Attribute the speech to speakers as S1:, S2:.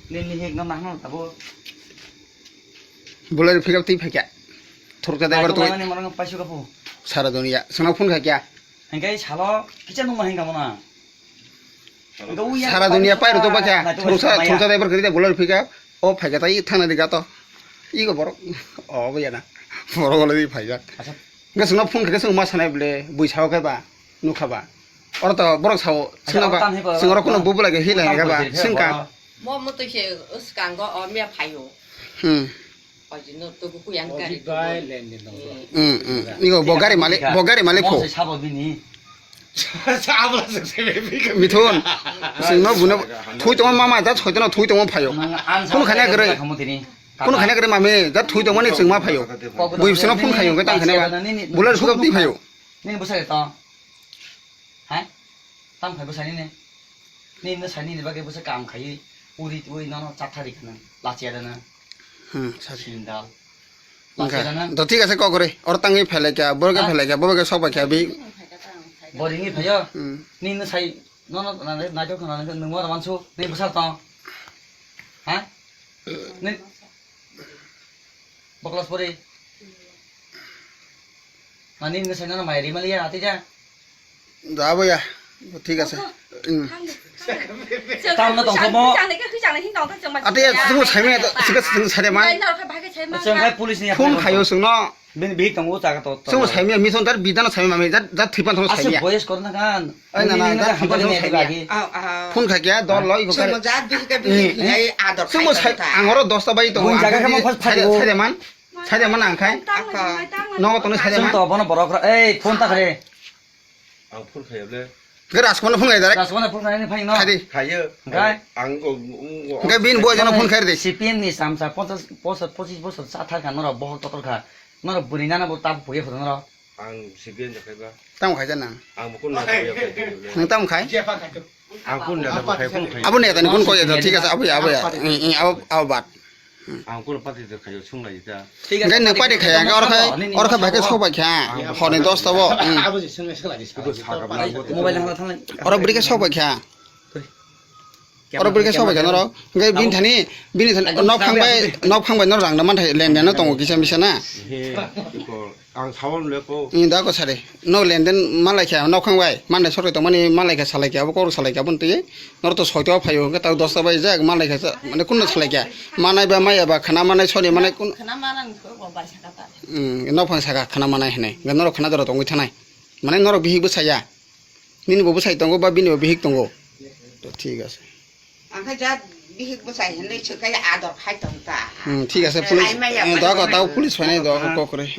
S1: nên đi hiện nó nắng nó tao
S2: boleh pick ti pakai thuruk ta dabar tu
S1: này mà nó phải siêu kapu
S2: sara dunia senang phone kaya
S1: anh cái chalo kitchen nó mà hình cảm ơn
S2: sara dunia pai tu baca thuruk ta dabar kerja boleh pick up oh pakai tai thana diga to igo borok oh bây giờ na borok boleh di pakai nggak senang phone kaya senang mas naik boleh bui sawo kaya ba nukaba orang tu borok sawo senang ba senang orang kono bubu lagi hilang kaya ba sengkang
S3: Mo tôi sẽ ở càng có ở mẹ phải rồi. Ở trên nó tôi cũng yang cái.
S2: 이거 버가리 말레 포
S1: 사버 비니
S4: 사버라 sekse
S2: 미톤 승너 부네 토이 동안 마마 자 토이 동안 토이 동안 파요 코노 가냐 그래 코노 가냐 그래 마메 자 토이 동안에 승마 파요 보입스나 폰 가요 그 땅 가냐 몰라 수가 없디 파요
S1: nên bữa sai to hả tam phải bữa sai nên nên nó sai nên bác cái bữa sai cảm thấy 우리 nó chặt thay đi khăn là chia đó nè 사진다
S2: 너 티가 세 거그래 어땅이 펠레자 버게 펠레자 버게 소바게 비
S1: 버링이 봐요 니는 사이 너는 나도 그나는 그 능모다 많소 네 무슨 또 하? 네 버클라스 버리 아니 그 사이는 마이리 말이야 아티자
S2: 나보야 티가 세
S1: tao nó tổng số mò
S2: 아티야 승우 살면 지가 승우 살에만
S1: 지금 갈 police
S2: 폰 가요 승너
S1: bên bị tổng ngũ trả cái tổ
S2: 승우 살면 미손 다 미다나 살면 마메 자 티반 통
S1: à
S2: 살이야
S1: 보여서 그러나 간
S2: 아니 나나 한번 살이야 폰 가게 너 이거
S3: Sao mà giá biết cái biết này à đợt
S2: 승우 살 앙어로 넣었어 봐이 또 살에만 안 khai 너 또는
S1: 지금
S2: 살에만
S1: 또 번호 벌어 그래 에이 폰 딱 그래
S4: 앙풀 가엽래
S2: 그 라스코는 폰 가야 돼
S1: 나 손에 폰 가는 파이 너
S2: 가디
S4: 가여
S1: 가
S4: 앙고
S2: 그러니까 빈 뭐야 저는 폰 가야 돼
S1: CPM ni samsa posa 사탈 간 너라 뭐 또가 너라 부리나나 뭐다 보여 그러 너라
S4: 앙 시비엔 작해봐
S2: 땅 가잖아
S4: 앙 먹고 나서 가엽래
S2: 땅 가이
S4: 앙군 내가 뭐 가입은 가여
S2: 아버네 다니 군 거야 저 티가 아버야 아버밭
S4: 앙군 빠지도 가여 충나 있다
S2: 그러니까 너 빨리 가야 어렇게 밖에 소박이야 허는 dost어
S5: 아버지 생각 생각하지.
S4: 그거 사가만
S1: 모바일 하나 탈래
S2: 어라 버리게 소박이야 어라 버리게 소박이야 너라 그러니까 빈 타니 너 팡바이 너 랑나만 렌데나 동고 기셔미셔나
S4: 이거 앙 사원 내고
S2: 인다고 사래 너 렌덴 말라이야 너 팡바이 만데 소리 동만이 말라이야 살라이야 뭐 거로 살라이야 본데 너도 소이도 파요 그 따로 dost어바이 자 말라이야 মানে কোন 살라이야 마나이바 마야바 খানা 마나이 소리 마나이 কোন
S3: khả năng mang của bà sẽ đặt
S2: 너 팡사가 খানা 마나이 해네 너로 খানা 들어 동고 타나이 মানে 너로 비히고 사야 니는 뭐 사이 동고 바 비니 비히 동고 또 ঠিক আছে
S3: anh thấy ra biết bữa sai hiện nay chưa cái à đợt hai tuần ta
S2: ঠিক আছে পুলিশ দাও পুলিশ ফাইনে দাও করে